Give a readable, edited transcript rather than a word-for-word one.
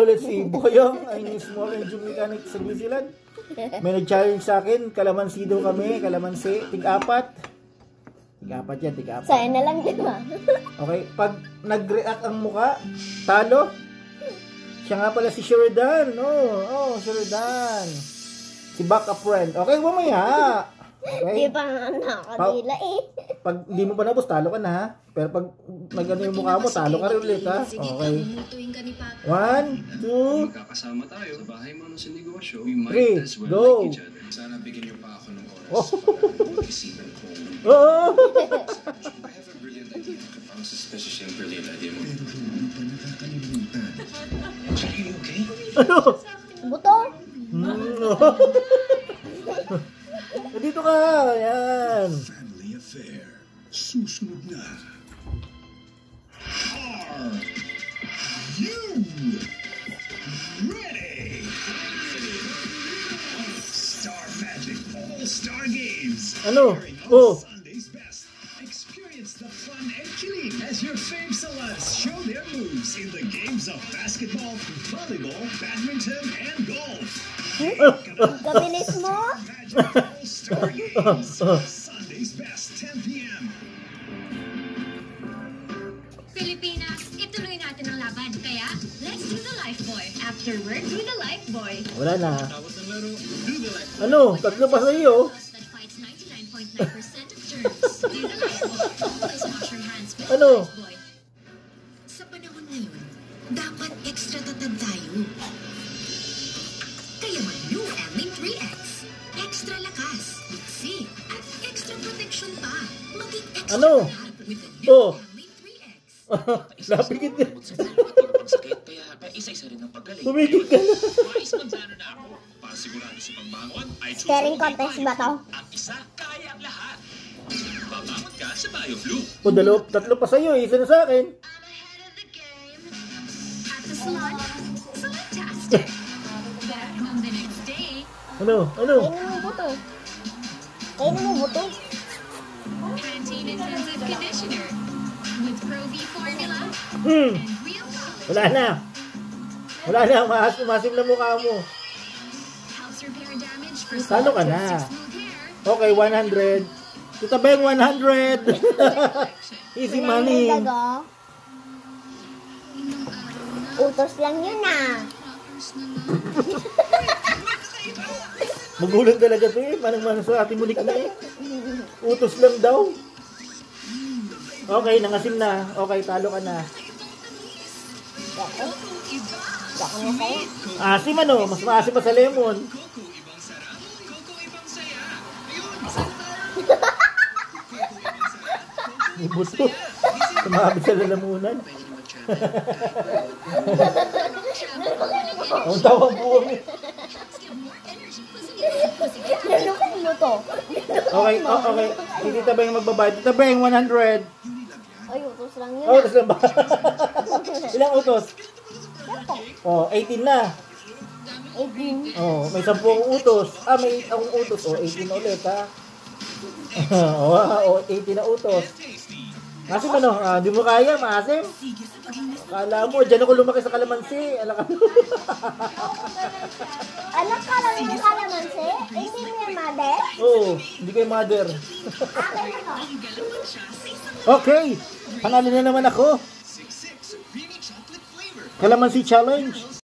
let's see. Boyong, ang small engine mechanic sa New Zealand. May nag-challenge sa akin. Kalamansi daw kami. Kalamansi. Tig-apat. Tig-apat yan, tig-apat. Sa'yo na lang din ha. Okay, pag nag-react ang muka, talo. Siya nga pala si Sheridan. Sheridan. Si backup friend. Okay, mamaya. Okay? Di pa nga nakakadila eh. Pag di mo pa napos, talo ka na ha. Pero pag nag-ano yung mukha mo, talo ka rin ulit ha. Okay. 1, 2, magkakasama tayo sa bahay mo ng sinigosyo. 3, go! Sana bigyan niyo pa ako ng oras Oh. para mag-isipan ko. Oh! I have a brilliant idea. Ang suspicious yung brilliant idea mo. Are you okay? Ano? Buto? Dito ka! Yan! Family affair. Susunod na. Are you ready? Star Magic All-Star Games. Ano? Airing on Oh! Sunday's Best. Experience the fun and kilig as your fave celebs show their moves in the games of basketball, volleyball, badminton, and golf. Kabilis mo? Magic All-Star Games. Sunday's Best, 10 p.m. Pilipinas, ituloy natin ang laban. Kaya, let's do the Lifebuoy. After work, do the Lifebuoy. Wala na. Tapos ang laro, do the life. Ano? Tatlo pa sa iyo. Plus that fights 99.9% of germs. Do the Lifebuoy. Always wash your hands with Ano? Lifebuoy. Sa panahon ngayon, dapat extra tatag tayo. Kaya mag-new Amlin 3X. Extra lakas, liksi, at extra protection pa. Maging extra Ano? lahat with the new Oh. Amlin 3X. Lapigit ka. Kaya isa-isa rin ang paggaling. Pumigit ka na. Maisponsano na ako. Para sigurado sa pagbangon, ay Staring contest ba to? Ang isa, kaya ang lahat. Babangon ka sa BioFlu. O, tatlo pa sa iyo. Isa na sa akin. I'm ahead of the game. At the salon, salon-tastic. Back home the next day, Ano? Kainin mo buto. Kainin mo buto. Pantene Intensive Conditioner with Pro V formula Hmm. and real color. Wala na. Wala na. Umasim na mukha mo. Helps repair damage for Talo ka na. smooth hair. Okay, 100. Kita ba yung 100? Easy money. Dago. Utos lang yun ah. Magulang talaga to eh. Manang-manang sa ating mulik na eh. Utos lang daw. Okay, nangasim na. Okay, talo ka na. Baka na sa'yo. Asim ano? Mas maasim pa sa lemon. Coco, ibang sarap. Coco, ibang saya. Ibuto. Sumabit sa lalamunan. Ang tawang buwang eh. Nalukan mo to. Okay, okay. Si Tita Beng magbabayad. Tita Beng, 100. Ay, utos lang yun Oh, ah. utos lang ba? Ilang utos? Oh, 18 na. 18. Oh, may 10 utos. May akong utos. Oh, 18 na ulit ha. Oh, 18 na utos. Maasim ano? Di mo kaya, maasim? Akala mo, dyan ako lumaki sa kalamansi. Alam ka. Anak ka lang ng kalamansi? Hindi mo yung mother? Oo, hindi kayo mother. Akin na to. Okay, panalo na naman ako. Siksik, creamy chocolate flavor. Kalamansi challenge.